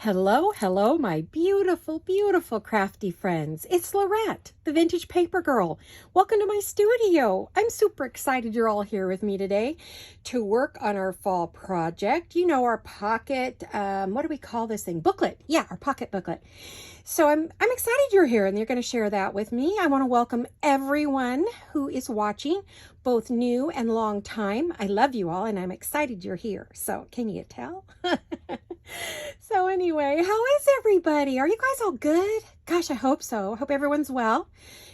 Hello, hello, my beautiful, beautiful crafty friends. It's Laurette, the Vintage Paper Girl. Welcome to my studio. I'm super excited you're all here with me today to work on our fall project. You know, our pocket, what do we call this thing? Booklet. Yeah, our pocket booklet. So I'm excited you're here and you're going to share that with me. I want to welcome everyone who is watching, both new and long time. I love you all and I'm excited you're here. So can you tell? So anyway, how is everybody? Are you guys all good? Gosh, I hope so. I hope everyone's well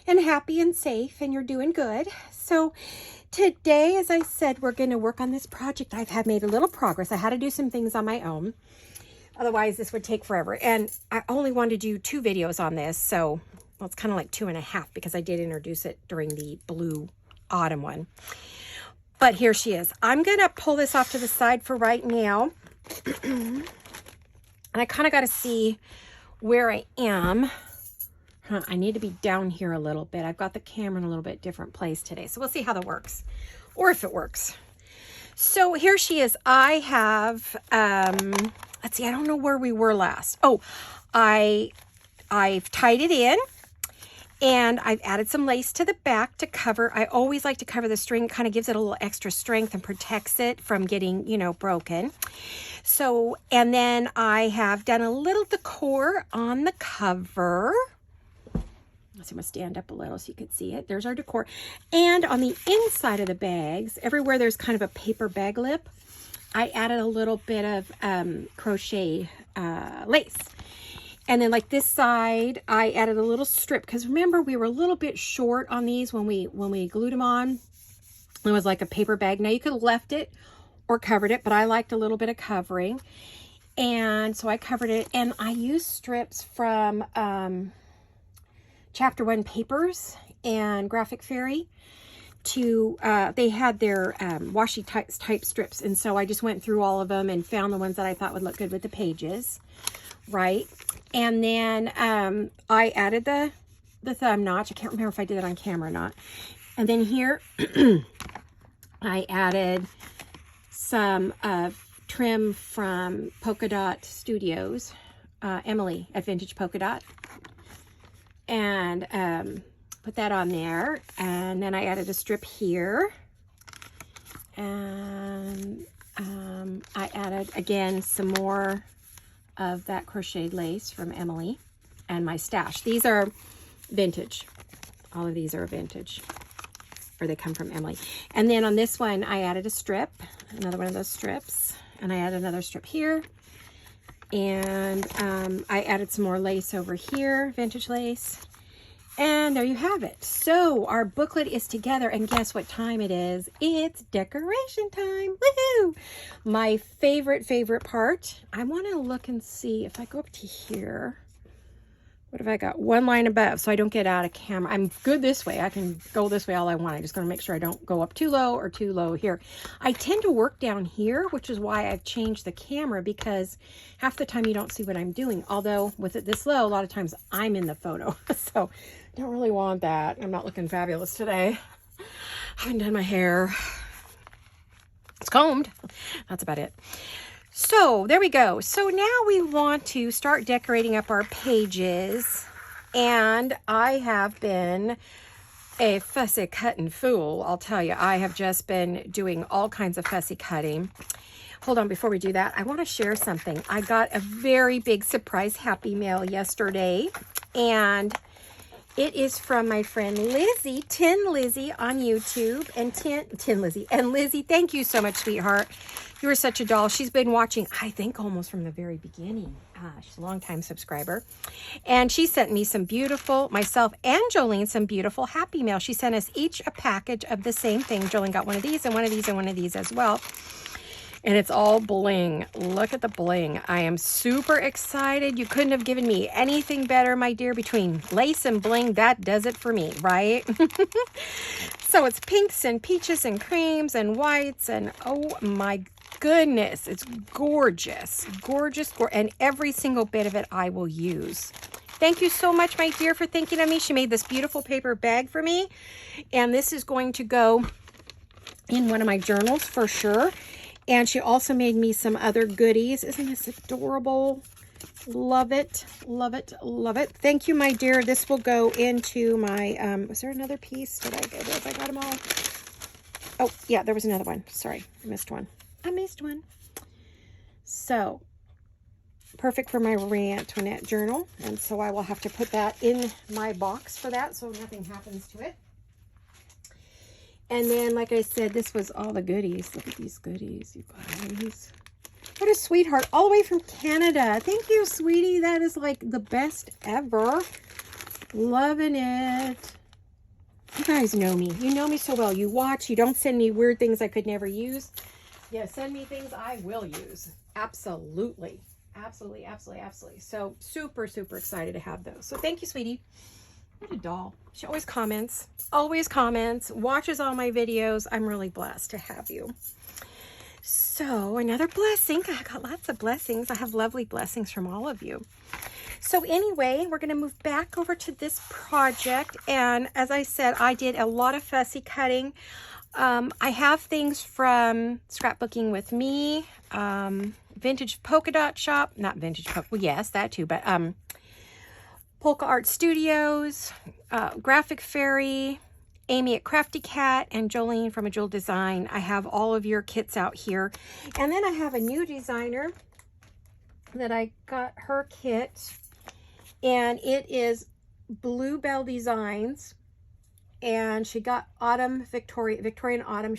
and happy and safe and you're doing good. So today, as I said, we're going to work on this project. I've made a little progress. I had to do some things on my own. Otherwise, this would take forever. And I only wanted to do 2 videos on this. So, well, it's kind of like 2.5 because I did introduce it during the blue autumn one. But here she is. I'm going to pull this off to the side for right now. And I kind of got to see where I am. I need to be down here a little bit. I've got the camera in a little bit different place today. So we'll see how that works. Or if it works. So here she is. I have, let's see, I don't know where we were last. Oh, I've tied it in. And I've added some lace to the back to cover. I always like to cover the string. It kind of gives it a little extra strength and protects it from getting, you know, broken. So, and then I have done a little decor on the cover. Let's see, I'm going to stand up a little so you can see it. There's our decor. And on the inside of the bags, everywhere there's kind of a paper bag lip, I added a little bit of crochet lace. And then like this side, I added a little strip because remember we were a little bit short on these when we glued them on. It was like a paper bag. Now you could have left it or covered it, but I liked a little bit of covering. And so I covered it and I used strips from Chapter 1 Papers and Graphic Fairy to, they had their washi type strips. And so I just went through all of them and found the ones that I thought would look good with the pages. Right. And then I added the thumb notch. I can't remember if I did it on camera or not. And then here I added some trim from Polka Dot Studios, Emily at Vintage Polka Dot. And put that on there. And then I added a strip here. And I added, again, some more of that crocheted lace from Emily and my stash. These are vintage. All of these are vintage, or they come from Emily. And then on this one, I added a strip, another one of those strips, and I added another strip here. And I added some more lace over here, vintage lace. And there you have it. So our booklet is together, and guess what time it is? It's decoration time. Woohoo! My favorite part. I want to look and see if I go up to here. What have I got? One line above, so I don't get out of camera. I'm good this way. I can go this way all I want. I just got to make sure I don't go up too low or too low here. I tend to work down here, which is why I've changed the camera, because half the time you don't see what I'm doing. Although with it this low, a lot of times I'm in the photo. So don't really want that. I'm not looking fabulous today. I haven't done my hair. It's combed. That's about it. So there we go. So now we want to start decorating up our pages. And I have been a fussy cutting fool. I'll tell you, I have just been doing all kinds of fussy cutting. Hold on, before we do that, I want to share something. I got a very big surprise happy mail yesterday. And it is from my friend Lizzie, Tin Lizzie on YouTube. And Tin Lizzie. And Lizzie, thank you so much, sweetheart. You are such a doll. She's been watching, I think, almost from the very beginning. She's a long-time subscriber. And she sent me some beautiful, myself and Jolene, some beautiful happy mail. She sent us each a package of the same thing. Jolene got one of these and one of these and one of these as well. And it's all bling. Look at the bling. I am super excited. You couldn't have given me anything better, my dear. Between lace and bling, that does it for me, right? So it's pinks and peaches and creams and whites. And oh my goodness, it's gorgeous. Gorgeous. And every single bit of it I will use. Thank you so much, my dear, for thinking of me. She made this beautiful paper bag for me. And this is going to go in one of my journals for sure. And she also made me some other goodies. Isn't this adorable? Love it, love it, love it. Thank you, my dear. This will go into my, was there another piece? Did I get it? I got them all. Oh, yeah, there was another one. Sorry, I missed one. I missed one. So, perfect for my Marie Antoinette journal. And so I will have to put that in my box for that so nothing happens to it. And then, like I said, this was all the goodies. Look at these goodies, you guys. What a sweetheart. All the way from Canada. Thank you, sweetie. That is like the best ever. Loving it. You guys know me. You know me so well. You watch. You don't send me weird things I could never use. Yeah, send me things I will use. Absolutely. Absolutely, absolutely, absolutely. So super, super excited to have those. So thank you, sweetie. What a doll. She always comments, watches all my videos. I'm really blessed to have you. So another blessing. I got lots of blessings. I have lovely blessings from all of you. So anyway, we're going to move back over to this project. And as I said, I did a lot of fussy cutting. I have things from Scrapbooking with Me, Vintage Polka Dot Shop, not Vintage Polka, well, yes, that too, but Polka Art Studios, Graphic Fairy, Amy at Crafty Cat, and Jolene from A Jewel Design. I have all of your kits out here. And then I have a new designer that I got her kit, and it is Bluebell Designs, and she got Autumn Victorian Autumn.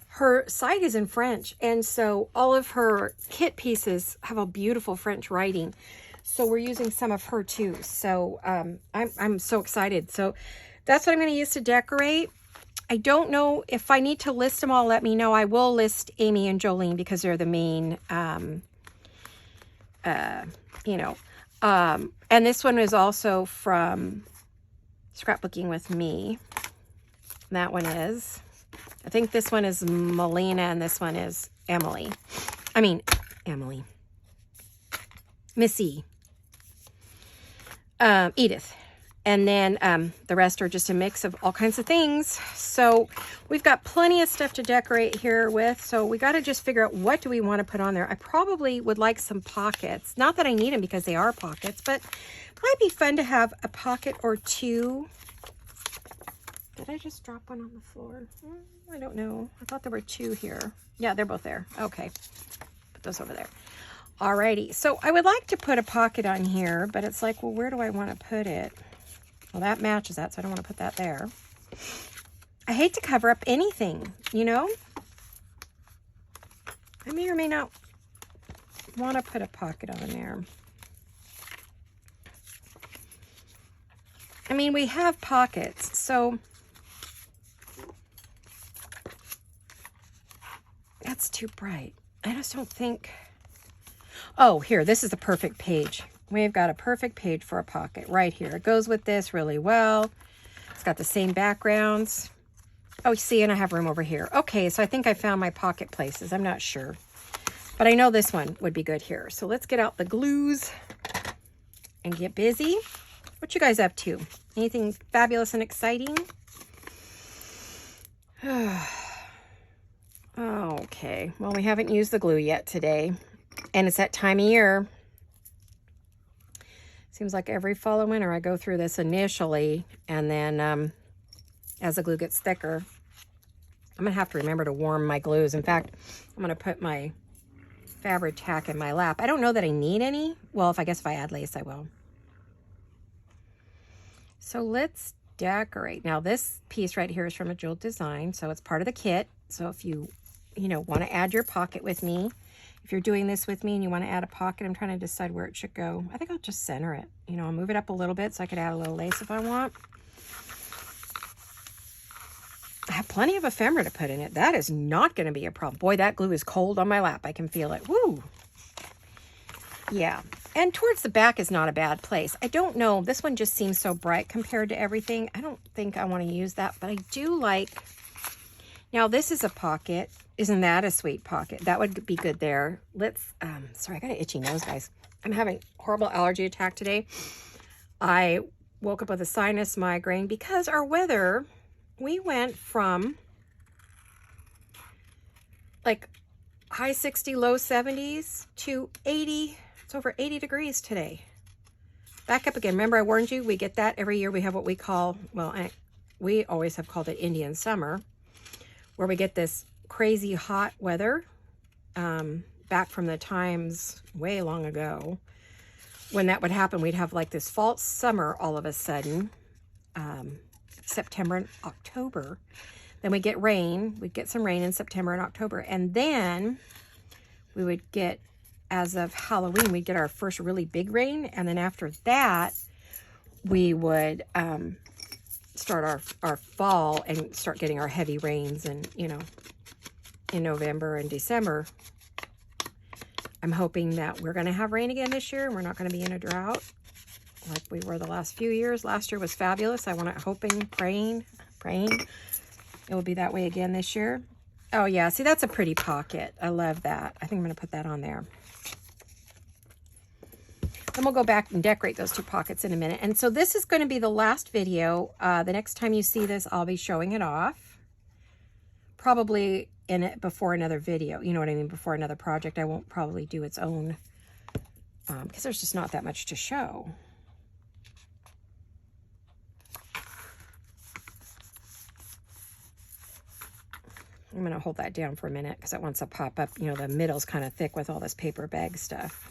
Her site is in French, and so all of her kit pieces have a beautiful French writing. So we're using some of her too. So I'm so excited. So that's what I'm going to use to decorate. I don't know if I need to list them all. Let me know. I will list Amy and Jolene because they're the main, you know. And this one is also from Scrapbooking with Me. That one is. I think this one is Melina and this one is Emily. I mean, Emily. Missy. Edith. And then the rest are just a mix of all kinds of things. So we've got plenty of stuff to decorate here with. So we got to just figure out what do we want to put on there. I probably would like some pockets. Not that I need them because they are pockets, but it might be fun to have a pocket or two. Did I just drop one on the floor? I don't know. I thought there were two here. Yeah, they're both there. Okay. Put those over there. Alrighty. So I would like to put a pocket on here, but it's like, well, where do I want to put it? Well, that matches that, so I don't want to put that there. I hate to cover up anything, you know? I may or may not want to put a pocket on there. I mean, we have pockets, so that's too bright. I just don't think... Oh, here, this is the perfect page. We've got a perfect page for a pocket right here. It goes with this really well. It's got the same backgrounds. Oh, see, and I have room over here. Okay, so I think I found my pocket places. I'm not sure. But I know this one would be good here. So let's get out the glues and get busy. What you guys up to? Anything fabulous and exciting? Okay, well, we haven't used the glue yet today. And it's that time of year. Seems like every fall and winter I go through this initially, and then as the glue gets thicker, I'm going to have to remember to warm my glues. In fact, I'm going to put my Fabri-Tac in my lap. I don't know that I need any. Well, I guess if I add lace, I will. So let's decorate. Now, this piece right here is from A Jewel Design, so it's part of the kit. So if you want to add your pocket with me, if you're doing this with me and you want to add a pocket, I'm trying to decide where it should go. I think I'll just center it. I'll move it up a little bit so I could add a little lace if I want. I have plenty of ephemera to put in it. That is not going to be a problem. Boy, that glue is cold on my lap. I can feel it. Woo! Yeah. And towards the back is not a bad place. I don't know. This one just seems so bright compared to everything. I don't think I want to use that, but I do like... Now, this is a pocket. Isn't that a sweet pocket? That would be good there. Let's, sorry, I got an itchy nose, guys. I'm having a horrible allergy attack today. I woke up with a sinus migraine because our weather, we went from like high 60, low 70s to 80. It's over 80 degrees today. Back up again. Remember I warned you, we get that every year. We have what we call, well, we always have called it Indian summer, where we get this crazy hot weather back from the times way long ago. When that would happen, we'd have like this false summer all of a sudden, September and October. Then we get rain. We'd get some rain in September and October. And then we would get, as of Halloween, we'd get our first really big rain. And then after that, we would start our fall and start getting our heavy rains. And, you know, in November and December, I'm hoping that we're going to have rain again this year. And we're not going to be in a drought like we were the last few years. Last year was fabulous. I want it, hoping, praying it will be that way again this year. Oh yeah, see, that's a pretty pocket. I love that. I think I'm going to put that on there. Then we'll go back and decorate those two pockets in a minute. And so this is going to be the last video. The next time you see this, I'll be showing it off. Probably in it before another video. You know what I mean? Before another project. I won't probably do its own because there's just not that much to show. I'm going to hold that down for a minute because it wants to pop up. You know, the middle's kind of thick with all this paper bag stuff.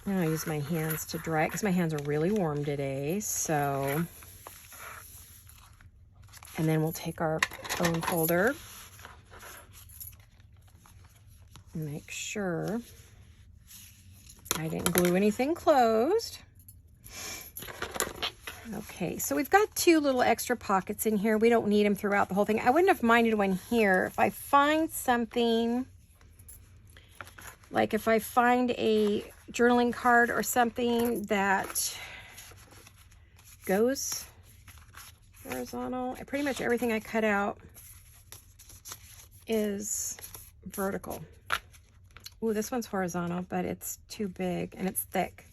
And I'll use my hands to dry it because my hands are really warm today. So, and then we'll take our bone folder and make sure I didn't glue anything closed. Okay, so we've got two little extra pockets in here. We don't need them throughout the whole thing. I wouldn't have minded one here. If I find something, like if I find a journaling card or something that goes horizontal, pretty much everything I cut out is vertical. Ooh, this one's horizontal, but it's too big and it's thick.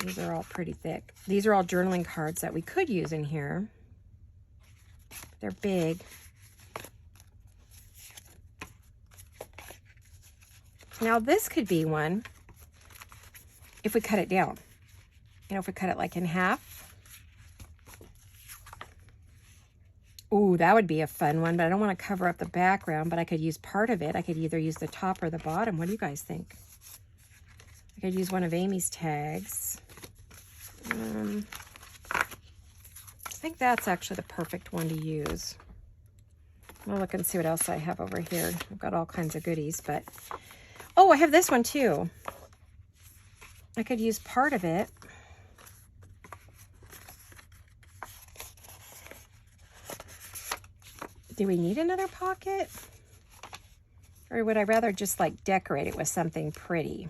These are all pretty thick. These are all journaling cards that we could use in here. They're big. Now this could be one if we cut it down. You know, if we cut it like in half. Ooh, that would be a fun one, but I don't want to cover up the background, but I could use part of it. I could either use the top or the bottom. What do you guys think? I could use one of Amy's tags. I think that's actually the perfect one to use. I'll look and see what else I have over here. I've got all kinds of goodies, but... Oh, I have this one too. I could use part of it. Do we need another pocket? Or would I rather just like decorate it with something pretty?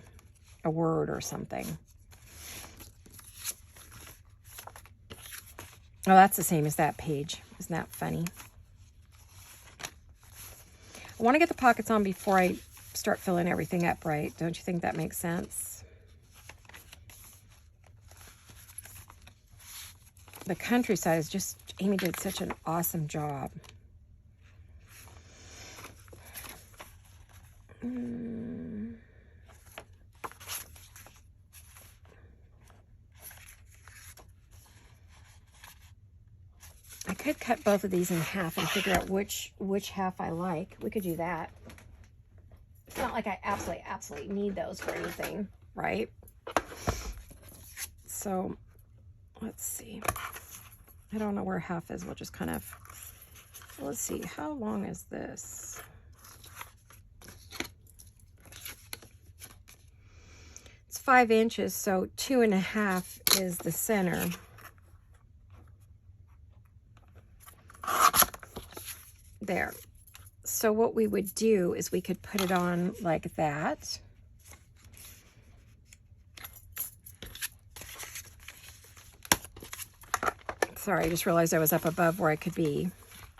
A word or something. Oh, that's the same as that page. Isn't that funny? I want to get the pockets on before I start filling everything up, right? Don't you think that makes sense? The countryside is just, Amy did such an awesome job. I could cut both of these in half and figure out which half I like. We could do that. It's not like I absolutely need those for anything, right? So let's see. I don't know where half is. We'll just kind of, let's see. How long is this? It's 5 inches, so 2.5 is the center. There. So what we would do is we could put it on like that. Sorry, I just realized I was up above where I could be.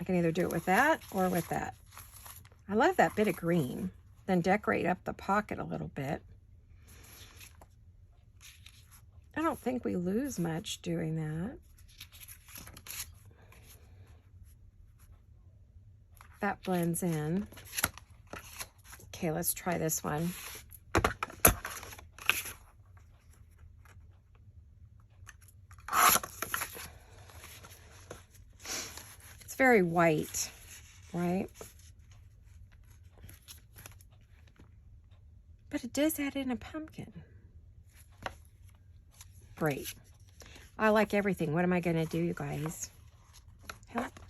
I can either do it with that or with that. I love that bit of green. Then decorate up the pocket a little bit. I don't think we lose much doing that. That blends in. Okay, let's try this one. It's very white, right? But it does add in a pumpkin. Great. I like everything. What am I going to do, you guys? Help.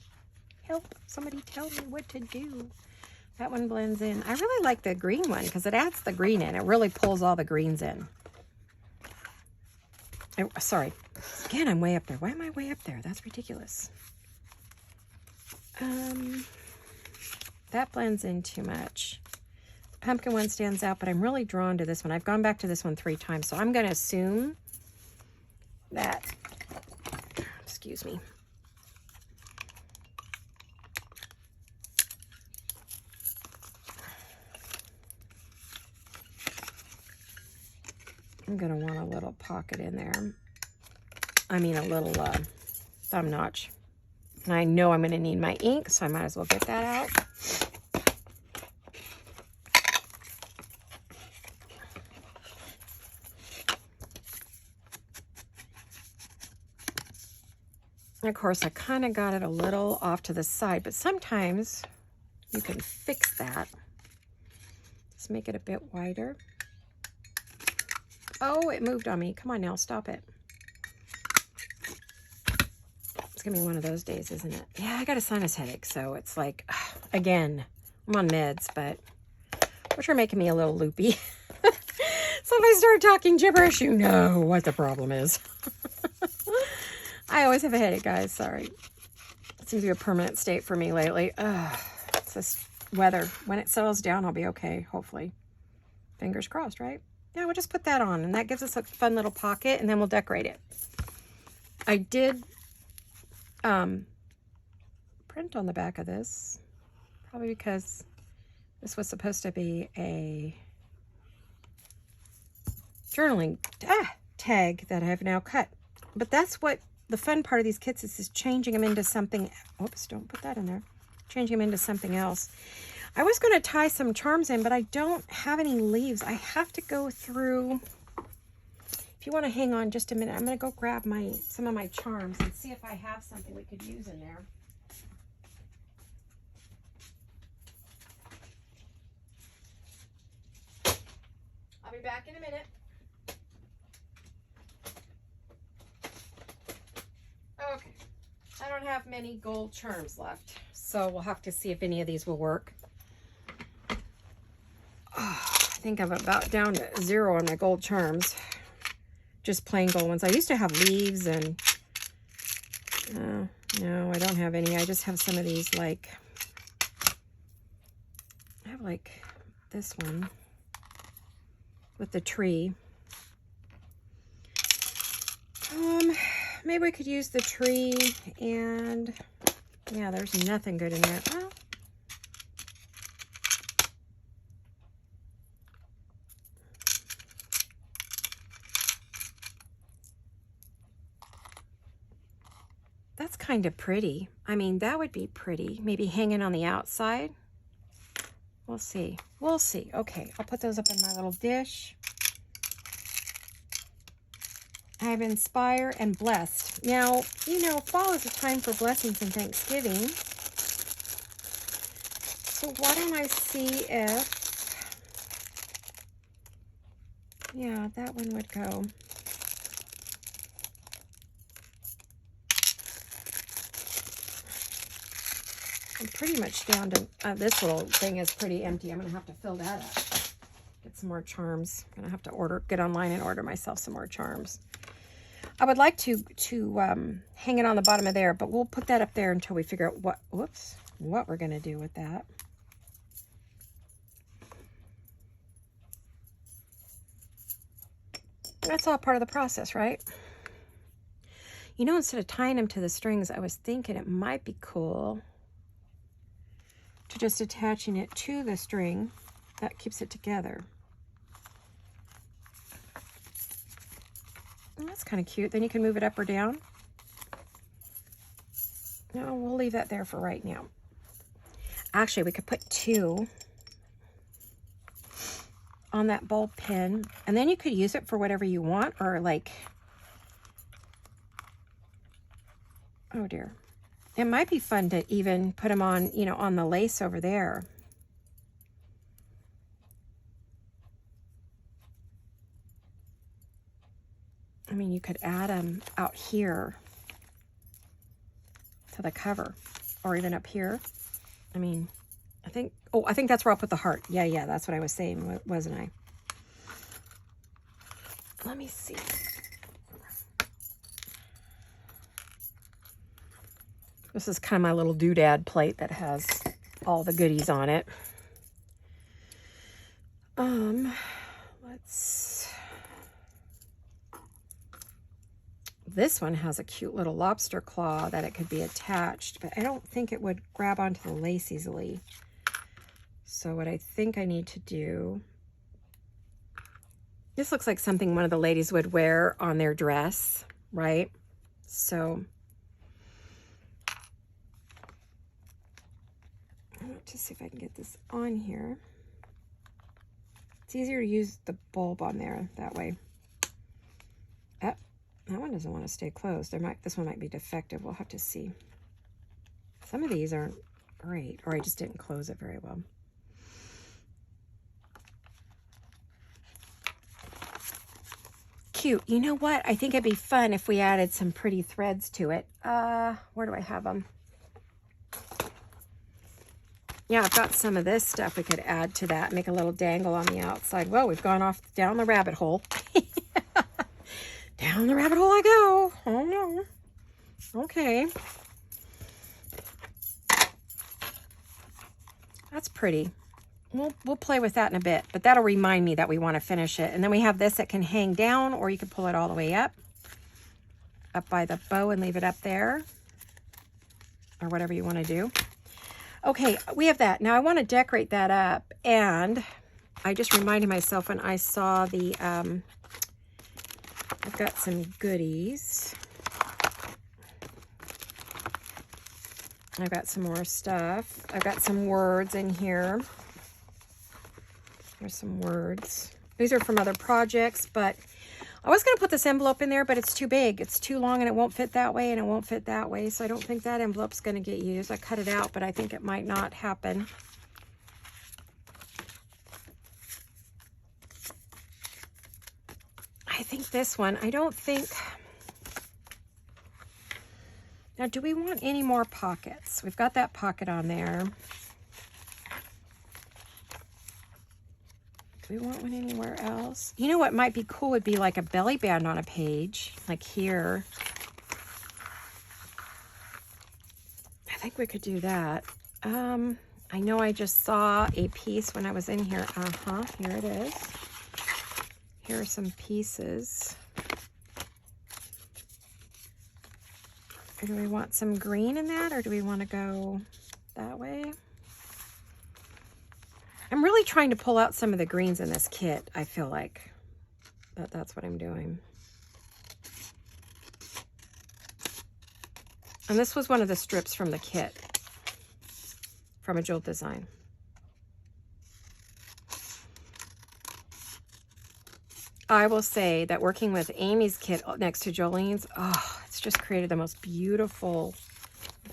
Help. Somebody tell me what to do. That one blends in. I really like the green one because it adds the green in. It really pulls all the greens in. Oh, sorry. Again, I'm way up there. Why am I way up there? That's ridiculous. That blends in too much. The pumpkin one stands out, but I'm really drawn to this one. I've gone back to this one 3 times, so I'm going to assume that, excuse me. I'm going to want a little pocket in there. I mean, a little thumb notch. And I know I'm going to need my ink, so I might as well get that out. And of course, I kind of got it a little off to the side, but sometimes you can fix that. Just make it a bit wider. Oh, it moved on me. Come on now, stop it. It's going to be one of those days, isn't it? Yeah, I got a sinus headache, so it's like, again, I'm on meds, but which are making me a little loopy. So if I start talking gibberish, you know what the problem is. I always have a headache, guys. Sorry. It seems to be a permanent state for me lately. It's this weather. When it settles down, I'll be okay, hopefully. Fingers crossed, right? Yeah, we'll just put that on, and that gives us a fun little pocket, and then we'll decorate it. I did print on the back of this, probably because this was supposed to be a journaling tag that I've now cut. But that's what the fun part of these kits is changing them into something. Oops, don't put that in there. Changing them into something else. I was going to tie some charms in, but I don't have any leaves. I have to go through. If you want to hang on just a minute, I'm going to go grab some of my charms and see if I have something we could use in there. I'll be back in a minute. Okay, I don't have many gold charms left, so we'll have to see if any of these will work. I think I'm about down to 0 on my gold charms. Just plain gold ones. I used to have leaves and no, I don't have any. I just have some of these, like, I have like this one with the tree. Maybe we could use the tree, and yeah, there's nothing good in there. Well, that's kind of pretty. I mean, that would be pretty. Maybe hanging on the outside. We'll see. We'll see. Okay, I'll put those up in my little dish. I have inspire and blessed. Now, you know, fall is a time for blessings and Thanksgiving. So why don't I see if, yeah, that one would go. I'm pretty much down to, this little thing is pretty empty. I'm going to have to fill that up. Get some more charms. I'm going to have to get online and order myself some more charms. I would like to hang it on the bottom of there, but we'll put that up there until we figure out what we're going to do with that. That's all part of the process, right? You know, instead of tying them to the strings, I was thinking it might be cool to just attaching it to the string. That keeps it together. Oh, that's kind of cute. Then you can move it up or down. No, we'll leave that there for right now. Actually, we could put 2 on that bulb pin, and then you could use it for whatever you want, or like, oh dear. It might be fun to even put them on, you know, on the lace over there. I mean, you could add them out here to the cover, or even up here. I mean, I think that's where I'll put the heart. Yeah, that's what I was saying, wasn't I? Let me see. This is kind of my little doodad plate that has all the goodies on it. This one has a cute little lobster claw that it could be attached, but I don't think it would grab onto the lace easily. So what I think I need to do, this looks like something one of the ladies would wear on their dress, right? So I want to see if I can get this on here. It's easier to use the bulb on there that way. That one doesn't want to stay closed. This one might be defective. We'll have to see. Some of these aren't great, or I just didn't close it very well. Cute. You know what? I think it'd be fun if we added some pretty threads to it. Where do I have them? Yeah, I've got some of this stuff we could add to that. Make a little dangle on the outside. Whoa, we've gone off down the rabbit hole. Down the rabbit hole I go. Oh no. Okay. That's pretty. We'll play with that in a bit, but that'll remind me that we want to finish it. And then we have this that can hang down, or you can pull it all the way up by the bow and leave it up there, or whatever you want to do. Okay, we have that. Now I want to decorate that up, and I just reminded myself when I saw the, I've got some goodies. I've got some more stuff. I've got some words in here. There's some words. These are from other projects, but I was going to put this envelope in there, but it's too big. It's too long, and it won't fit that way, and it won't fit that way, so I don't think that envelope's going to get used. I cut it out, but I think it might not happen. I think this one, I don't think... Now, do we want any more pockets? We've got that pocket on there. Do we want one anywhere else? You know what might be cool would be like a belly band on a page, like here. I think we could do that. I know I just saw a piece when I was in here. Here it is. Here are some pieces. Or do we want some green in that, or do we want to go that way? I'm really trying to pull out some of the greens in this kit, I feel like. That's what I'm doing. And this was one of the strips from the kit, from A Jeweled Design. I will say that working with Amy's kit next to Jolene's, it's just created the most beautiful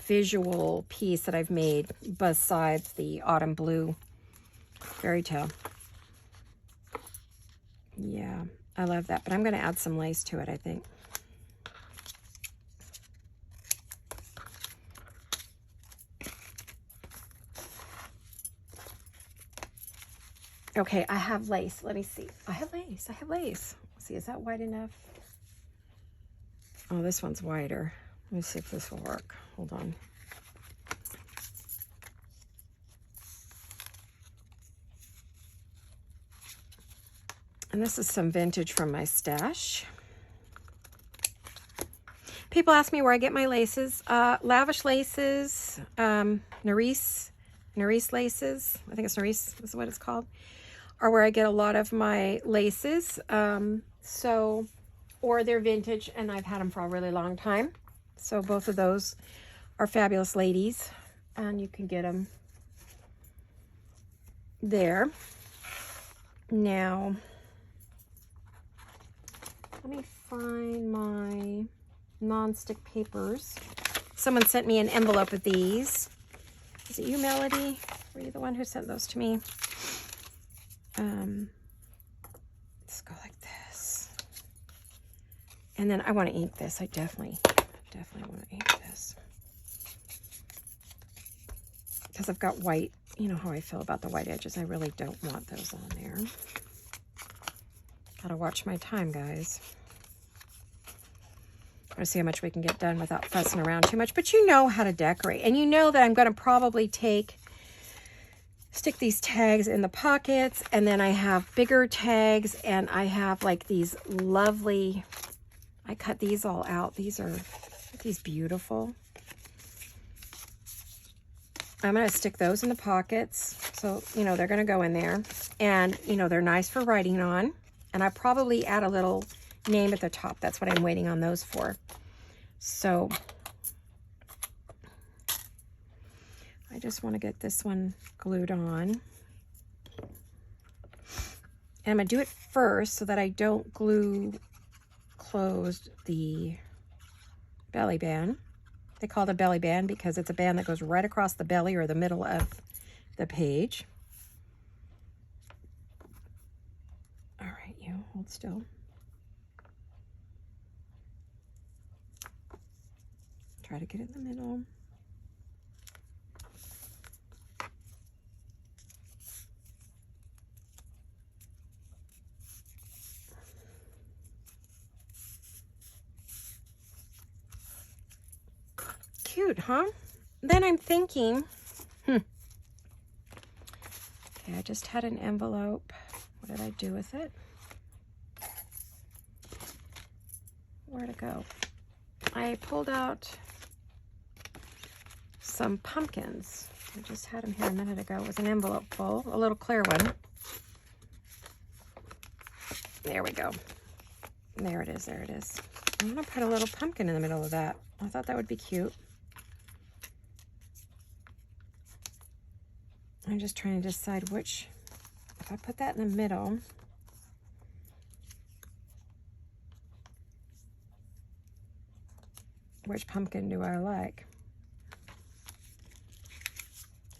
visual piece that I've made besides the autumn blue fairy tale. Yeah, I love that, but I'm going to add some lace to it, I think. Okay, I have lace. Let me see. I have lace. Let's see, is that wide enough? Oh, this one's wider. Let me see if this will work. Hold on. And this is some vintage from my stash. People ask me where I get my laces. Lavish Laces, Nerisse Laces. I think it's Nerisse is what it's called. Are where I get a lot of my laces. Or they're vintage, and I've had them for a really long time. So both of those are fabulous ladies, and you can get them there. Now, let me find my nonstick papers. Someone sent me an envelope of these. Is it you, Melody? Were you the one who sent those to me? Let's go like this. And then I want to ink this. I definitely want to ink this. Because I've got white. You know how I feel about the white edges. I really don't want those on there. Gotta watch my time, guys. I want to see how much we can get done without fussing around too much. But you know how to decorate. And you know that I'm going to probably stick these tags in the pockets. And then I have bigger tags. And I have like these lovely, I cut these all out. These beautiful. I'm going to stick those in the pockets. So, you know, they're going to go in there. And, you know, they're nice for writing on. And I probably add a little name at the top. That's what I'm waiting on those for. So I just want to get this one glued on. And I'm going to do it first so that I don't glue closed the belly band. They call it a belly band because it's a band that goes right across the belly or the middle of the page. All right, you hold still. Try to get it in the middle. Cute, huh? Then I'm thinking, okay, I just had an envelope. What did I do with it? Where'd it go? I pulled out some pumpkins. I just had them here a minute ago. It was an envelope full, a little clear one. There we go. There it is, there it is. I'm gonna put a little pumpkin in the middle of that. I thought that would be cute. I'm just trying to decide which, if I put that in the middle, which pumpkin do I like?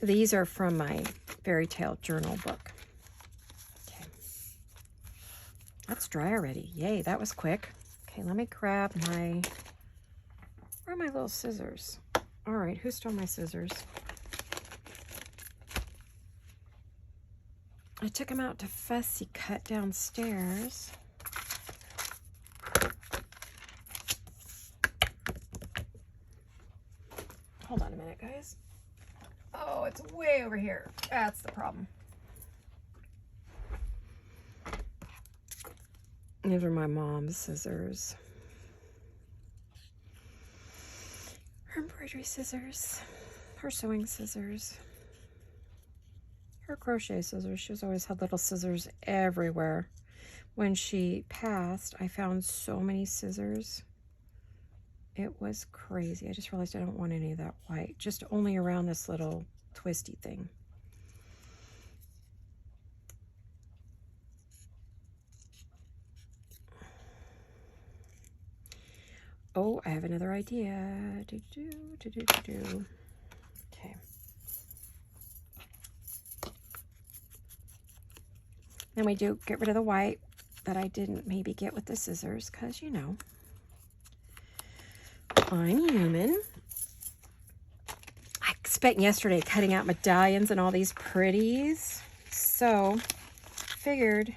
These are from my fairy tale journal book. Okay. That's dry already. Yay, that was quick. Okay, let me grab my, where are my little scissors? All right, who stole my scissors? I took them out to fussy cut downstairs. Hold on a minute, guys. Oh, it's way over here. That's the problem. These are my mom's scissors. Her embroidery scissors. Her sewing scissors. Her crochet scissors. She's always had little scissors everywhere. When she passed, I found so many scissors. It was crazy. I just realized I don't want any of that white. Just only around this little twisty thing. Oh, I have another idea. Okay. Then we do get rid of the white that I didn't maybe get with the scissors, because, you know, I'm human. I spent yesterday cutting out medallions and all these pretties. So, figured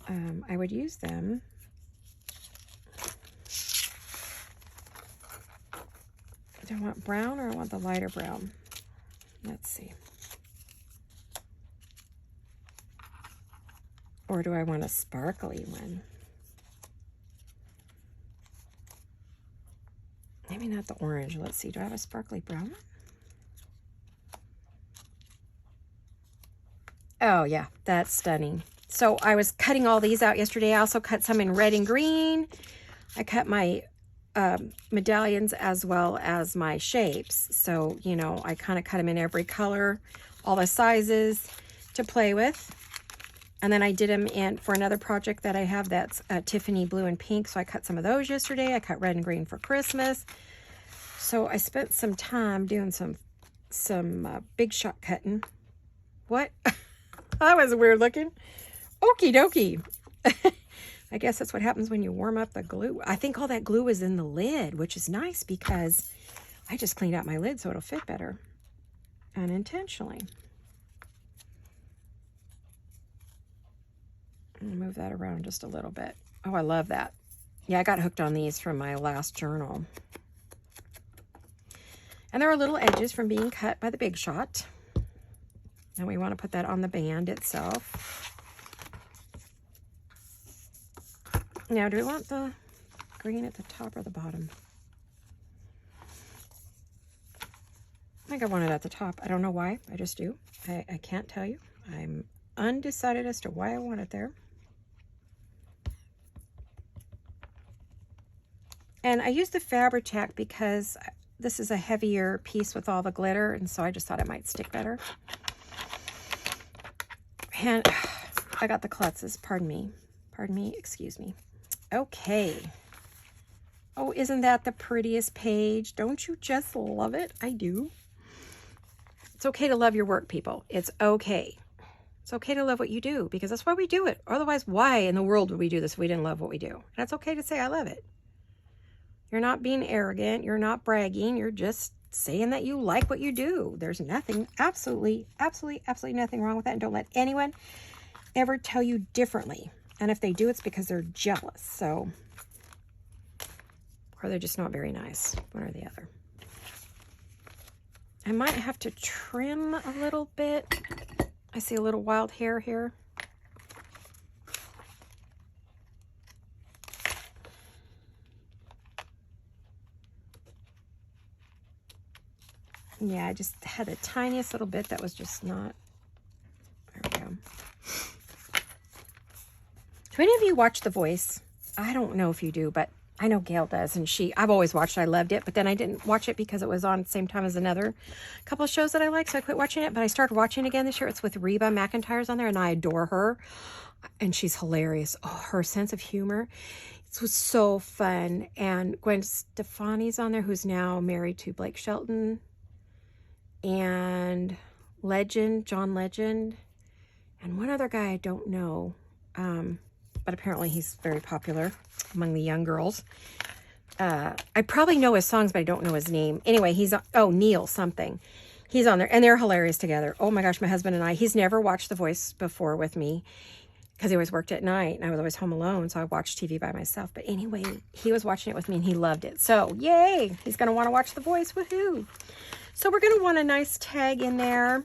I would use them. Do I want brown or I want the lighter brown? Let's see. Or do I want a sparkly one? Maybe not the orange. Let's see. Do I have a sparkly brown? Oh, yeah. That's stunning. So I was cutting all these out yesterday. I also cut some in red and green. I cut my medallions as well as my shapes. So, you know, I kind of cut them in every color, all the sizes to play with. And then I did them in for another project that I have that's Tiffany blue and pink. So I cut some of those yesterday. I cut red and green for Christmas. So I spent some time doing some big shot cutting. What? That was weird looking. Okie dokie. I guess that's what happens when you warm up the glue. I think all that glue is in the lid, which is nice because I just cleaned out my lid so it'll fit better. Unintentionally. I'll move that around just a little bit. Oh, I love that. Yeah, I got hooked on these from my last journal. And there are little edges from being cut by the Big Shot. And we want to put that on the band itself. Now, do we want the green at the top or the bottom? I think I want it at the top. I don't know why. I just do. I can't tell you. I'm undecided as to why I want it there. And I used the Fabri-Tac because this is a heavier piece with all the glitter, and so I just thought it might stick better. And I got the klutzes. Pardon me, excuse me. Okay. Oh, isn't that the prettiest page? Don't you just love it? I do. It's okay to love your work, people. It's okay. It's okay to love what you do because that's why we do it. Otherwise, why in the world would we do this if we didn't love what we do? And it's okay to say, I love it. You're not being arrogant. You're not bragging. You're just saying that you like what you do. There's nothing, absolutely nothing wrong with that. And don't let anyone ever tell you differently. And if they do, it's because they're jealous. So, or they're just not very nice, one or the other. I might have to trim a little bit. I see a little wild hair here. Yeah, I just had the tiniest little bit that was just not. There we go. Do any of you watch The Voice? I don't know if you do, but I know Gail does, and I've always watched it. I loved it, but then I didn't watch it because it was on at the same time as another couple of shows that I like, so I quit watching it, but I started watching it again this year. It's with Reba McEntire's on there, and I adore her, and she's hilarious. Oh, her sense of humor. It was so fun, and Gwen Stefani's on there, who's now married to Blake Shelton, and John Legend, and one other guy I don't know, but apparently he's very popular among the young girls. I probably know his songs, but I don't know his name. Anyway, Neil something. He's on there, and they're hilarious together. Oh my gosh, my husband and I, he's never watched The Voice before with me because he always worked at night, and I was always home alone, so I watched TV by myself. But anyway, he was watching it with me, and he loved it. So, yay! He's going to want to watch The Voice. Woohoo! So we're going to want a nice tag in there.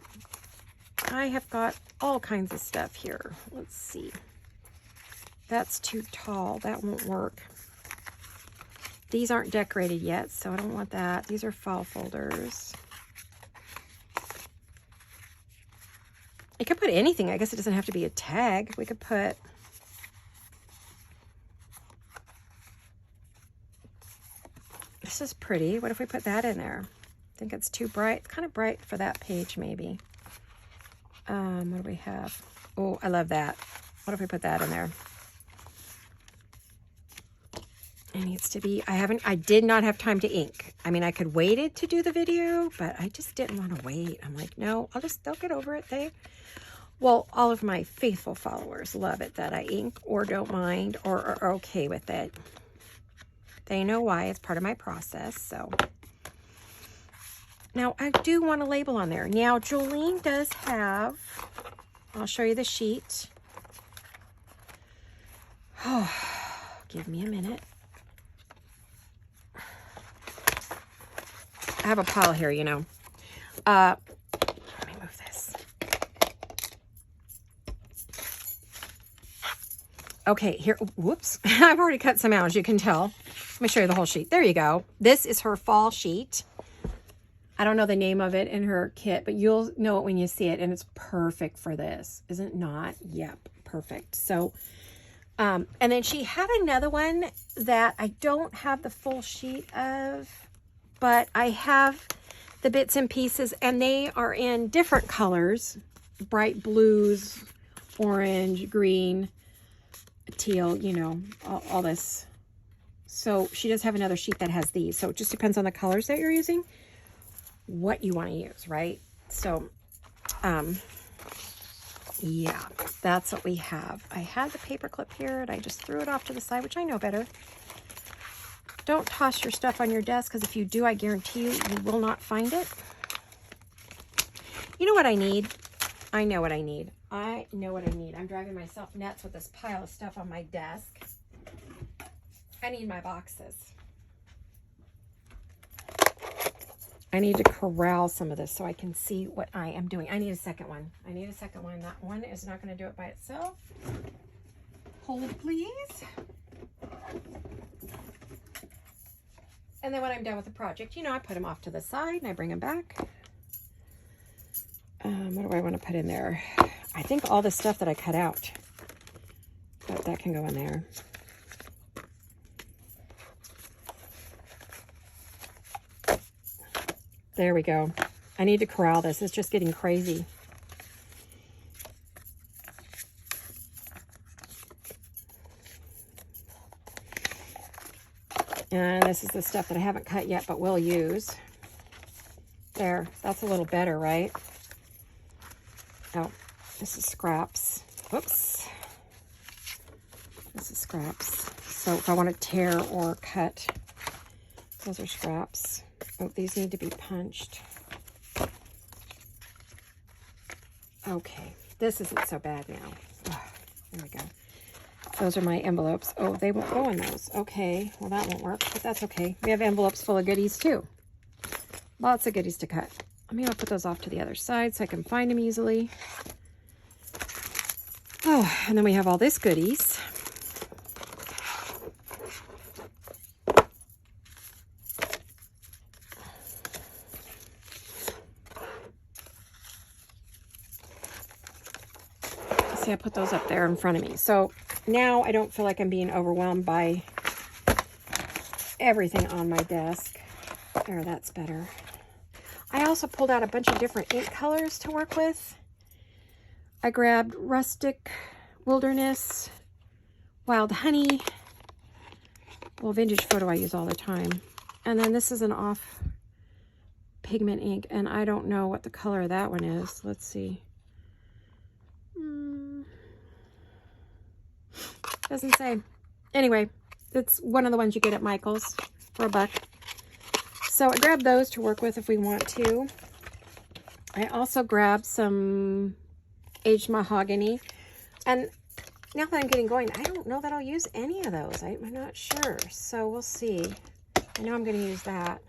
I have got all kinds of stuff here. Let's see. That's too tall. That won't work. These aren't decorated yet, so I don't want that. These are file folders. I could put anything. I guess it doesn't have to be a tag. We could put... This is pretty. What if we put that in there? I think it's too bright. It's kind of bright for that page, maybe. What do we have? Oh, I love that. What if we put that in there? It needs to be, I did not have time to ink. I mean, I could wait it to do the video, but I just didn't want to wait. I'm like, no, they'll get over it. Well, all of my faithful followers love it that I ink or don't mind or are okay with it. They know why. It's part of my process, so. Now, I do want a label on there. Now, Jolene does have, I'll show you the sheet. Oh, give me a minute. I have a pile here, you know. Let me move this. Okay, here, whoops. I've already cut some out, as you can tell. Let me show you the whole sheet. There you go. This is her fall sheet. I don't know the name of it in her kit, but you'll know it when you see it, and it's perfect for this. Is it not? Yep, perfect. So And then she had another one that I don't have the full sheet of, but I have the bits and pieces, and they are in different colors, bright blues, orange, green, teal, you know, all this. So she does have another sheet that has these. So it just depends on the colors that you're using, what you want to use, right? So, yeah, that's what we have. I had the paper clip here and I just threw it off to the side, which I know better. Don't toss your stuff on your desk, because if you do, I guarantee you, you will not find it. You know what I need? I know what I need. I know what I need. I'm driving myself nuts with this pile of stuff on my desk. I need my boxes. I need to corral some of this so I can see what I am doing. I need a second one. I need a second one. That one is not going to do it by itself. Hold, please. And then when I'm done with the project, you know, I put them off to the side and I bring them back. What do I want to put in there? I think all the stuff that I cut out, but that can go in there. There we go. I need to corral this. It's just getting crazy. And this is the stuff that I haven't cut yet, but will use. There, that's a little better, right? Oh, this is scraps. Whoops. This is scraps. So if I want to tear or cut, those are scraps. Oh, these need to be punched. Okay, this isn't so bad now. Oh, there we go. Those are my envelopes. Oh, they won't go in those. Okay, well that won't work, but that's okay. We have envelopes full of goodies too. Lots of goodies to cut. I'm going to put those off to the other side so I can find them easily. Oh, and then we have all this goodies. See, I put those up there in front of me. So now I don't feel like I'm being overwhelmed by everything on my desk. There, that's better. I also pulled out a bunch of different ink colors to work with. I grabbed Rustic, Wilderness, Wild Honey. Well, Vintage Photo I use all the time. And then this is an off pigment ink, and I don't know what the color of that one is. Let's see. Doesn't say. Anyway, it's one of the ones you get at Michael's for $1. So I grabbed those to work with if we want to. I also grabbed some aged mahogany. And now that I'm getting going, I don't know that I'll use any of those. I'm not sure. So we'll see. I know I'm going to use that.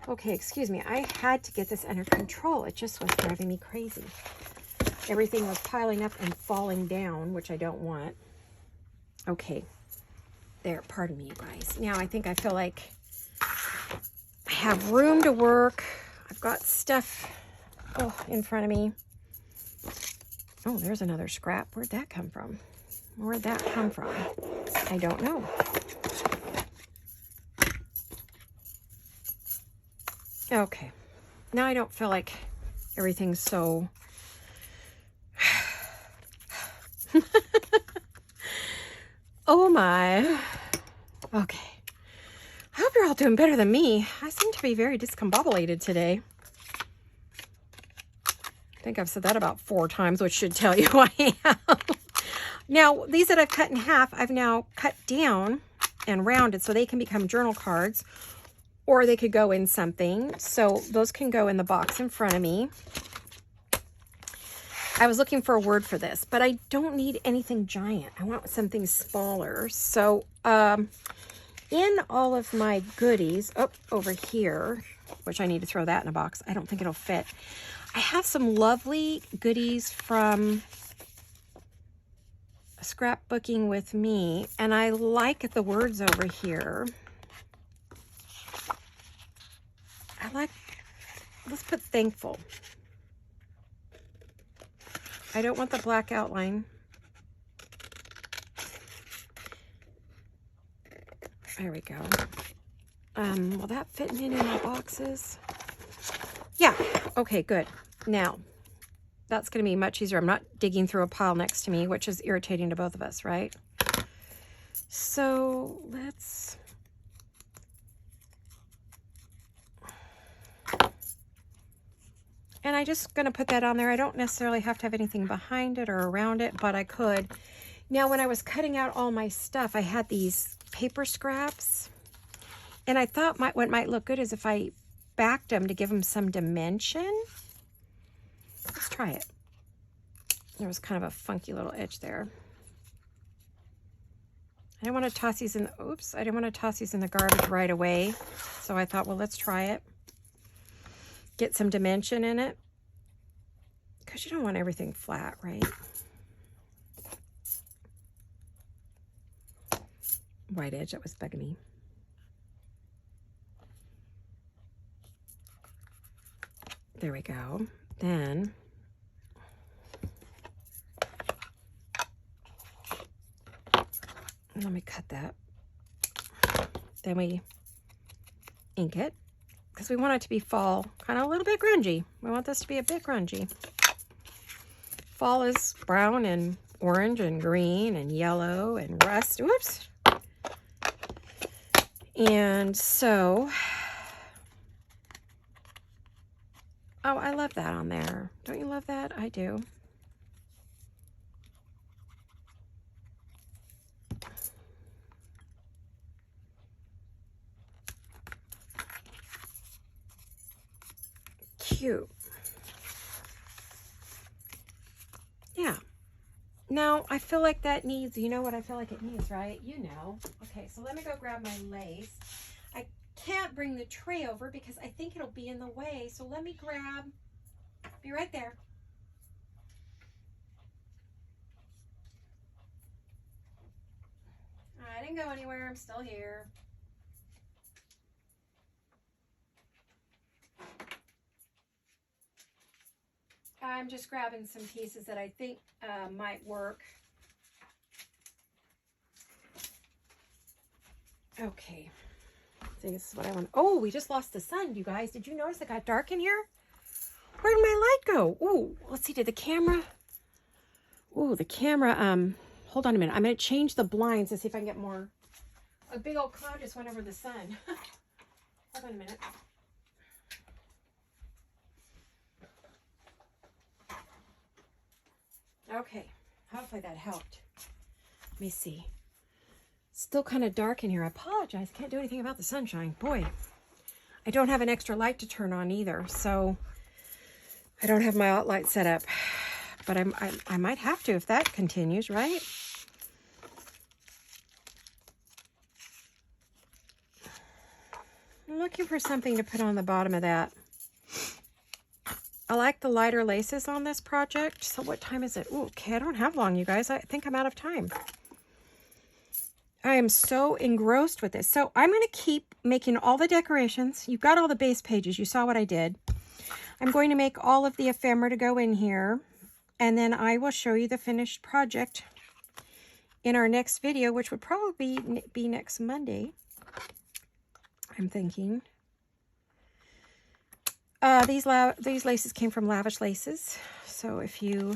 Okay, excuse me. I had to get this under control. It just was driving me crazy. Everything was piling up and falling down, which I don't want. Okay. There, pardon me, you guys. Now I think I feel like I have room to work. I've got stuff in front of me. Oh, there's another scrap. Where'd that come from? Where'd that come from? I don't know. Okay. Now I don't feel like everything's so... Oh my. Okay. I hope you're all doing better than me. I seem to be very discombobulated today. I think I've said that about 4 times, which should tell you who I am. Now, these that I've cut in half, I've now cut down and rounded so they can become journal cards, or they could go in something. So those can go in the box in front of me. I was looking for a word for this, but I don't need anything giant. I want something smaller. So in all of my goodies, over here, which I need to throw that in a box. I don't think it'll fit. I have some lovely goodies from Scrapbooking with Me, and I like the words over here. Let's put thankful. I don't want the black outline. There we go. Will that fit in my boxes? Yeah. Okay, good. Now, that's going to be much easier. I'm not digging through a pile next to me, which is irritating to both of us, right? So let's... And I'm just going to put that on there. I don't necessarily have to have anything behind it or around it, but I could. Now, when I was cutting out all my stuff, I had these paper scraps. And I thought what might look good is if I backed them to give them some dimension. Let's try it. There was kind of a funky little edge there. I didn't want to toss these in, oops, I didn't want to toss these in the garbage right away. So I thought, well, let's try it. Get some dimension in it. Because you don't want everything flat, right? White edge, that was bugging me. There we go. Then let me cut that. Then we ink it because we want it to be fall, kind of a little bit grungy. We want this to be a bit grungy. Fall is brown and orange and green and yellow and rust. Whoops. And so, oh, I love that on there. Don't you love that? I do. Cute. Yeah. Now, I feel like that needs, you know what I feel like it needs, right? You know. Okay, so let me go grab my lace. I can't bring the tray over because I think it'll be in the way. So let me grab, be right there. I didn't go anywhere. I'm still here. I'm just grabbing some pieces that I think might work. Okay. See, this is what I want. Oh, we just lost the sun, you guys. Did you notice it got dark in here? Where did my light go? Ooh, let's see. Did the camera? Ooh, the camera. Hold on a minute. I'm going to change the blinds to see if I can get more. A big old cloud just went over the sun. Hold on a minute. Okay, hopefully that helped. Let me see. Still kind of dark in here. I apologize. Can't do anything about the sunshine. Boy, I don't have an extra light to turn on either, so I don't have my outlight set up. But I might have to if that continues, right? I'm looking for something to put on the bottom of that. I like the lighter laces on this project. So what time is it? Ooh, okay, I don't have long, you guys. I think I'm out of time. I am so engrossed with this. So I'm going to keep making all the decorations. You've got all the base pages. You saw what I did. I'm going to make all of the ephemera to go in here. And then I will show you the finished project in our next video, which would probably be next Monday, I'm thinking. These laces came from Lavish Laces, so if you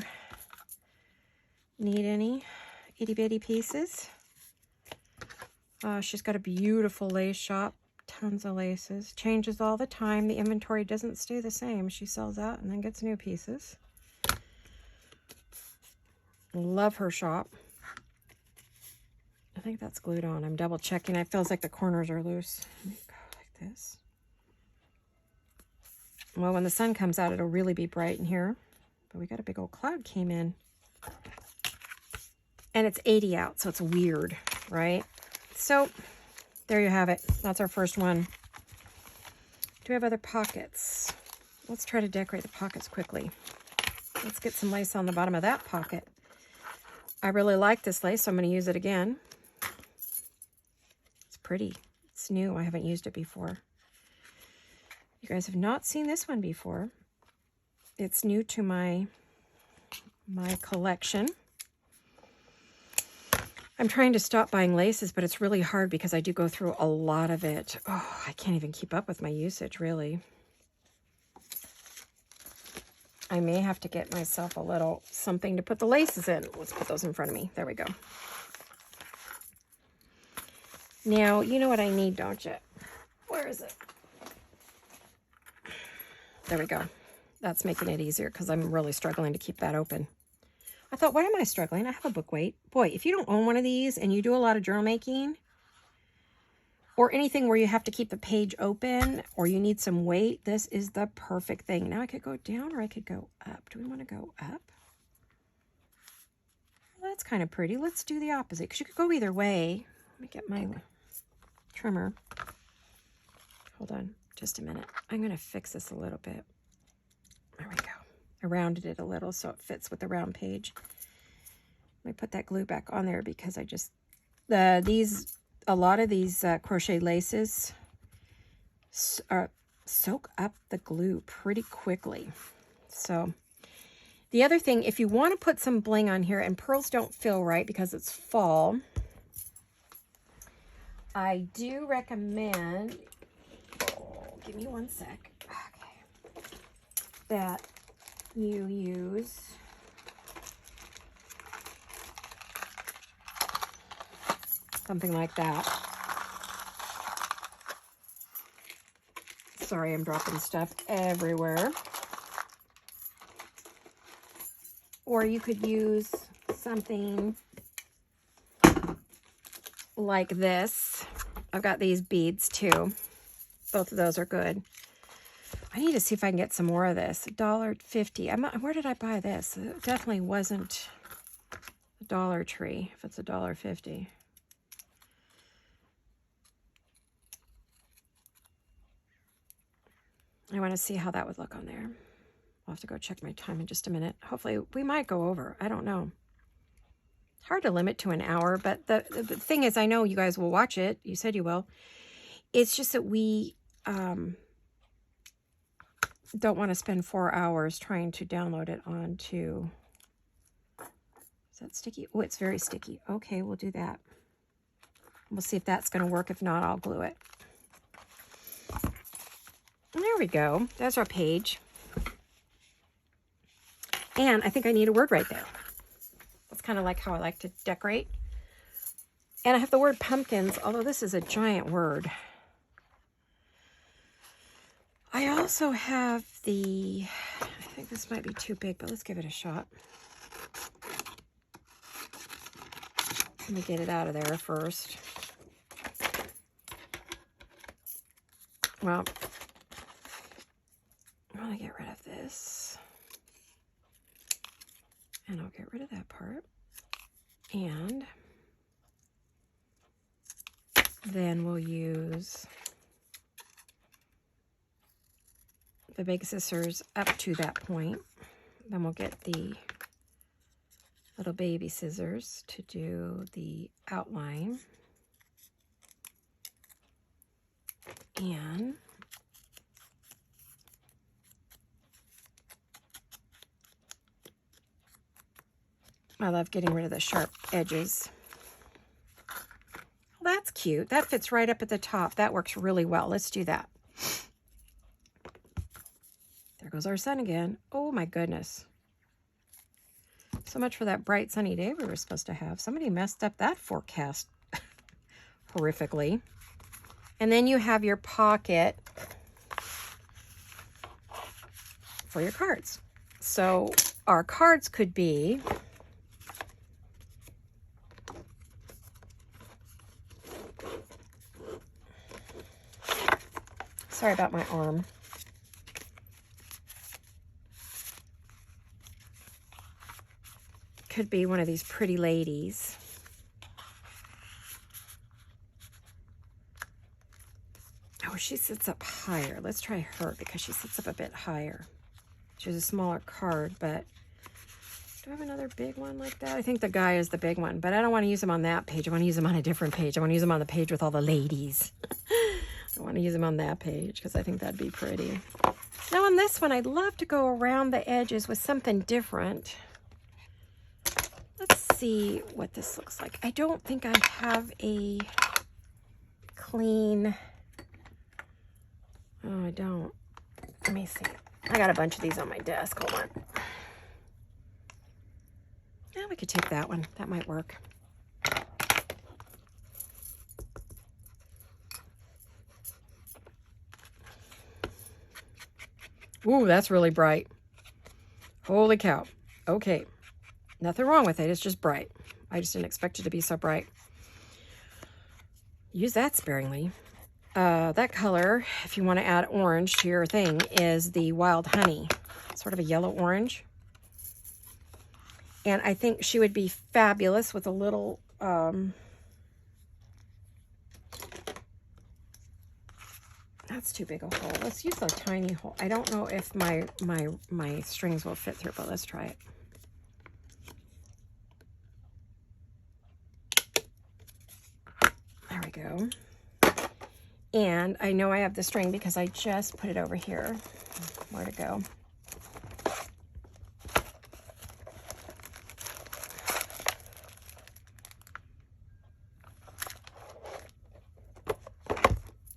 need any itty-bitty pieces. She's got a beautiful lace shop, tons of laces, changes all the time. The inventory doesn't stay the same. She sells out and then gets new pieces. Love her shop. I think that's glued on. I'm double checking. It feels like the corners are loose. Let me go like this. Well, when the sun comes out, it'll really be bright in here. But we got a big old cloud came in. And it's 80 out, so it's weird, right? So, there you have it. That's our first one. Do we have other pockets? Let's try to decorate the pockets quickly. Let's get some lace on the bottom of that pocket. I really like this lace, so I'm going to use it again. It's pretty. It's new. I haven't used it before. You guys have not seen this one before. It's new to my collection. I'm trying to stop buying laces, but it's really hard because I do go through a lot of it. Oh, I can't even keep up with my usage, really. I may have to get myself a little something to put the laces in. Let's put those in front of me. There we go. Now, you know what I need, don't you? Where is it? There we go. That's making it easier because I'm really struggling to keep that open. I thought, why am I struggling? I have a book weight. Boy, if you don't own one of these and you do a lot of journal making or anything where you have to keep the page open or you need some weight, this is the perfect thing. Now I could go down or I could go up. Do we want to go up? Well, that's kind of pretty. Let's do the opposite because you could go either way. Let me get my trimmer. Hold on just a minute. I'm going to fix this a little bit. There we go. I rounded it a little so it fits with the round page. Let me put that glue back on there because I just, a lot of these crochet laces soak up the glue pretty quickly. So the other thing, if you want to put some bling on here and pearls don't feel right because it's fall, I do recommend, give me one sec, okay, that you use something like that. Sorry, I'm dropping stuff everywhere. Or you could use something like this. I've got these beads too. Both of those are good. I need to see if I can get some more of this. $1.50. Where did I buy this? It definitely wasn't a Dollar Tree if it's $1.50. I want to see how that would look on there. I'll have to go check my time in just a minute. Hopefully we might go over. I don't know. Hard to limit to an hour, but the thing is, I know you guys will watch it. You said you will. It's just that we don't want to spend 4 hours trying to download it onto... Is that sticky? Oh, it's very sticky. Okay, we'll do that. We'll see if that's going to work. If not, I'll glue it. And there we go. That's our page. And I think I need a word right there. That's kind of like how I like to decorate. And I have the word pumpkins, although this is a giant word. I also have the, I think this might be too big, but let's give it a shot. Let me get it out of there first. Well, I want to get rid of this. And I'll get rid of that part. And then we'll use the big scissors up to that point. Then we'll get the little baby scissors to do the outline. And I love getting rid of the sharp edges. Well, that's cute. That fits right up at the top. That works really well. Let's do that. There goes our sun again. Oh my goodness. So much for that bright sunny day we were supposed to have. Somebody messed up that forecast horrifically. And then you have your pocket for your cards. So our cards could be sorry about my arm. Could be one of these pretty ladies. Oh, she sits up higher. Let's try her because she sits up a bit higher. She's a smaller card, but do I have another big one like that? I think the guy is the big one, but I don't want to use them on that page. I want to use them on a different page. I want to use them on the page with all the ladies. I want to use them on that page because I think that'd be pretty. Now on this one, I'd love to go around the edges with something different. Let's see what this looks like. I don't think I have a clean, oh, I don't. Let me see. I got a bunch of these on my desk. Hold on. Yeah, we could take that one. That might work. Ooh, that's really bright. Holy cow. Okay. Nothing wrong with it. It's just bright. I just didn't expect it to be so bright. Use that sparingly. That color, if you want to add orange to your thing, is the Wild Honey. Sort of a yellow orange. And I think she would be fabulous with a little that's too big a hole. Let's use a tiny hole. I don't know if my strings will fit through, but let's try it. There we go. And I know I have the string because I just put it over here. Where to go?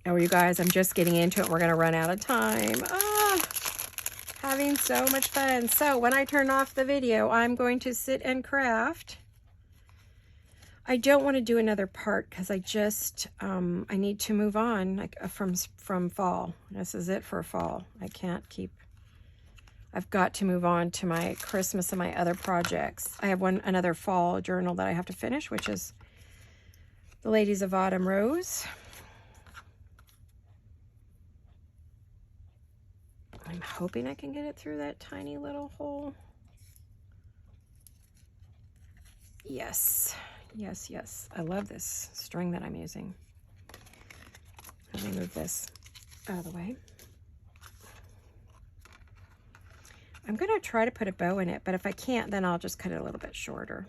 Oh, you guys, I'm just getting into it. We're going to run out of time. Ah, having so much fun. So when I turn off the video, I'm going to sit and craft. I don't want to do another part because I just, I need to move on like from fall. This is it for fall. I can't keep, I've got to move on to my Christmas and my other projects. I have another fall journal that I have to finish, which is The Ladies of Autumn Rose. I'm hoping I can get it through that tiny little hole. Yes, yes, yes. I love this string that I'm using. Let me move this out of the way. I'm going to try to put a bow in it, but if I can't, then I'll just cut it a little bit shorter.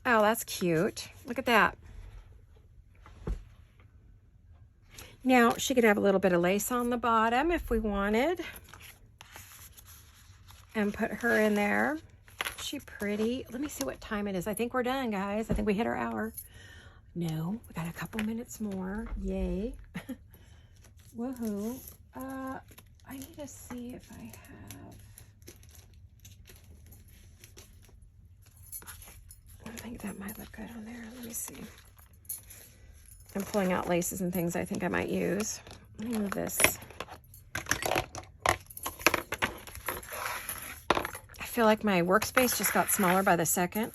Oh, that's cute. Look at that. Now, she could have a little bit of lace on the bottom if we wanted. And put her in there. Is she pretty? Let me see what time it is. I think we're done, guys. I think we hit our hour. No, we got a couple minutes more. Yay. Woohoo. I need to see if I have... I think that might look good on there. Let me see. I'm pulling out laces and things I think I might use. Let me move this. I feel like my workspace just got smaller by the second.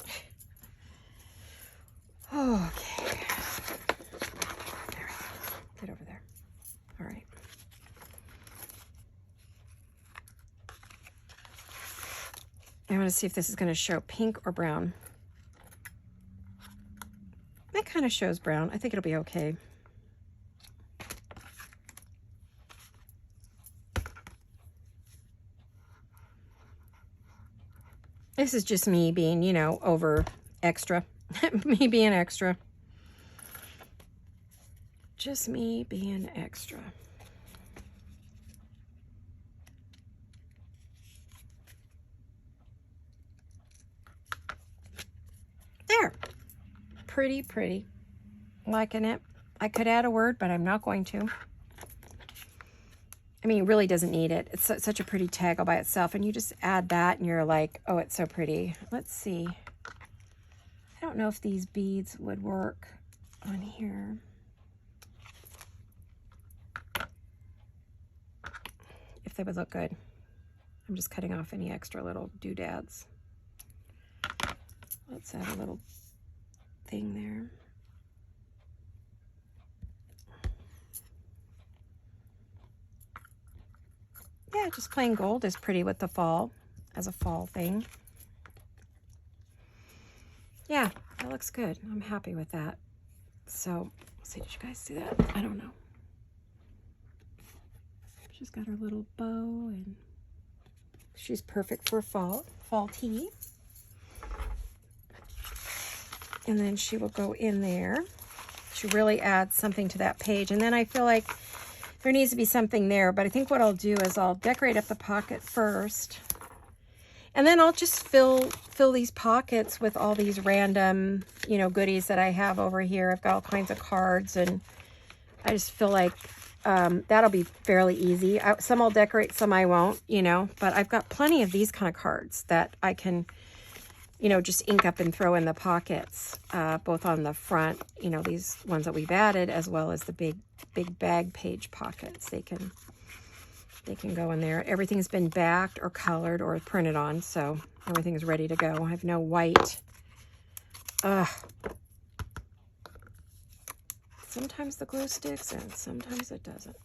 Okay. There we go. Get over there. All right. I want to see if this is going to show pink or brown. That kind of shows brown. I think it'll be okay. This is just me being, you know, over extra. Me being extra. Just me being extra. There. Pretty, pretty. Liking it. I could add a word, but I'm not going to. I mean, it really doesn't need it. It's such a pretty tag all by itself, and you just add that, and you're like, oh, it's so pretty. Let's see. I don't know if these beads would work on here. If they would look good. I'm just cutting off any extra little doodads. Let's add a little thing there. Yeah, just plain gold is pretty with the fall, as a fall thing. Yeah, that looks good. I'm happy with that. So, let's see, did you guys see that? I don't know. She's got her little bow, and she's perfect for fall tea. And then she will go in there. She really adds something to that page. And then I feel like there needs to be something there, but I think what I'll do is I'll decorate up the pocket first. And then I'll just fill these pockets with all these random, you know, goodies that I have over here. I've got all kinds of cards, and I just feel like that'll be fairly easy. Some I'll decorate, some I won't, you know, but I've got plenty of these kind of cards that I can, you know, just ink up and throw in the pockets, both on the front, you know, these ones that we've added, as well as the big bag page pockets. They can go in there. Everything's been backed or colored or printed on, so everything is ready to go. I have no white. Sometimes the glue sticks and sometimes it doesn't.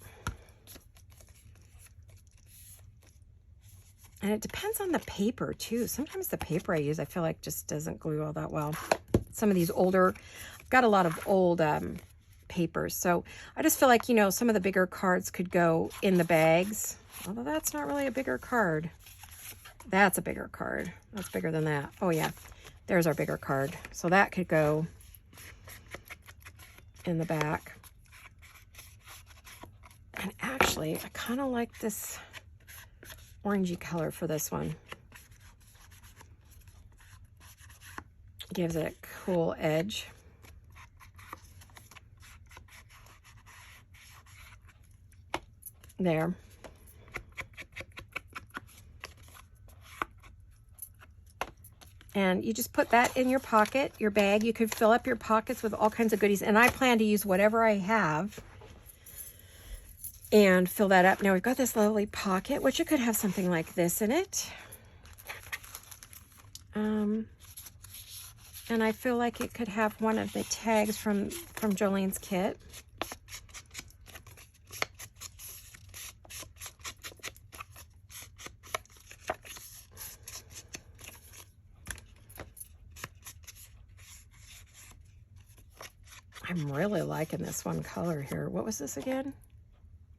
And it depends on the paper too. Sometimes the paper I use, I feel like just doesn't glue all that well. Some of these older, I've got a lot of old papers. So I just feel like, you know, some of the bigger cards could go in the bags. Although that's not really a bigger card. That's a bigger card. That's bigger than that. Oh yeah, there's our bigger card. So that could go in the back. And actually, I kind of like this orangey color for this one. Gives it a cool edge. There. And you just put that in your pocket, your bag. You could fill up your pockets with all kinds of goodies. And I plan to use whatever I have and fill that up. Now we've got this lovely pocket, which it could have something like this in it. And I feel like it could have one of the tags from Jolene's kit. I'm really liking this one color here. What was this again?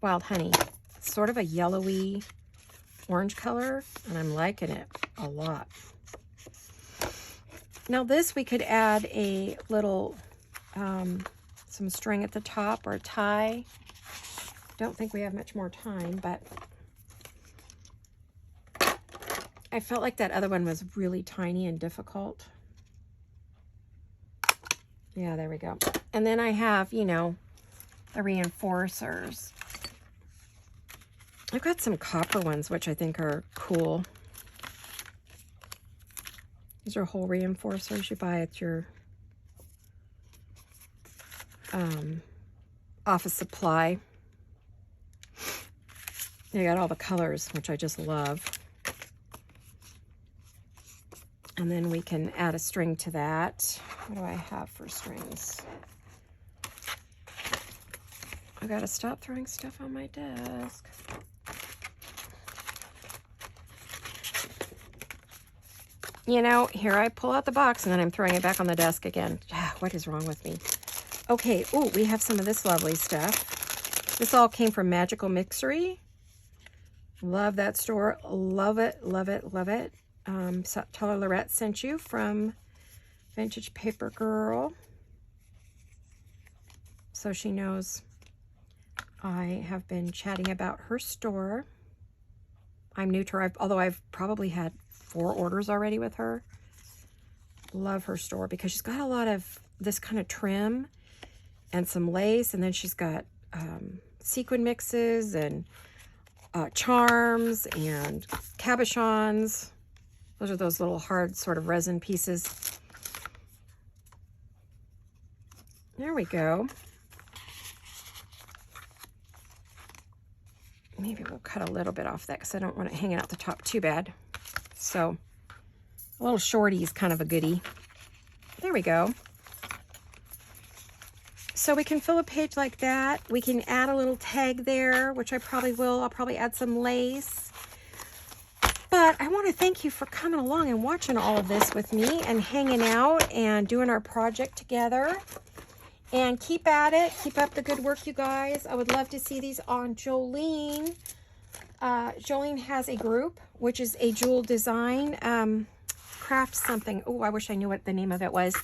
Wild Honey. It's sort of a yellowy orange color, and I'm liking it a lot. Now this, we could add a little, some string at the top or a tie. Don't think we have much more time, but I felt like that other one was really tiny and difficult. Yeah, there we go. And then I have, you know, the reinforcers. I've got some copper ones, which I think are cool. These are whole reinforcers you buy at your office supply. They got all the colors, which I just love. And then we can add a string to that. What do I have for strings? I gotta stop throwing stuff on my desk. You know, here I pull out the box and then I'm throwing it back on the desk again. What is wrong with me? Okay, oh, we have some of this lovely stuff. This all came from Magical Mixery. Love that store. Love it, love it, love it. So tell her Laurette sent you from Vintage Paper Girl. So she knows I have been chatting about her store. I'm new to her, although I've probably had 4 orders already with her. Love her store because she's got a lot of this kind of trim and some lace, and then she's got sequin mixes and charms and cabochons. Those are those little hard sort of resin pieces. There we go. Maybe we'll cut a little bit off that because I don't want it hanging out the top too bad. So a little shorty is kind of a goodie. There we go. So we can fill a page like that. We can add a little tag there, which I probably will. I'll probably add some lace. But I want to thank you for coming along and watching all of this with me and hanging out and doing our project together. And keep at it. Keep up the good work, you guys. I would love to see these on Jolene. Jolene has a group, which is a jewel design, craft something. Oh, I wish I knew what the name of it was.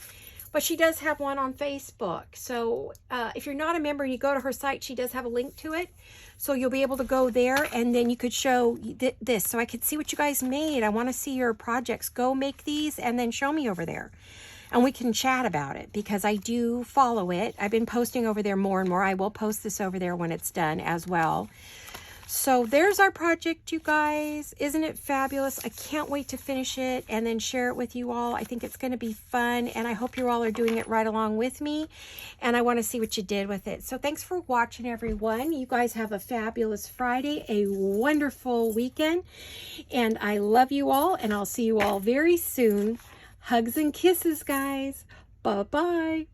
But she does have one on Facebook. So if you're not a member and you go to her site, she does have a link to it. So you'll be able to go there, and then you could show this. So I could see what you guys made. I want to see your projects. Go make these and then show me over there. And we can chat about it because I do follow it. I've been posting over there more and more. I will post this over there when it's done as well. So there's our project, you guys. Isn't it fabulous? I can't wait to finish it and then share it with you all. I think it's going to be fun, and I hope you all are doing it right along with me. And I want to see what you did with it. So thanks for watching, everyone. You guys have a fabulous Friday, a wonderful weekend, and I love you all, and I'll see you all very soon. Hugs and kisses, guys. Bye-bye.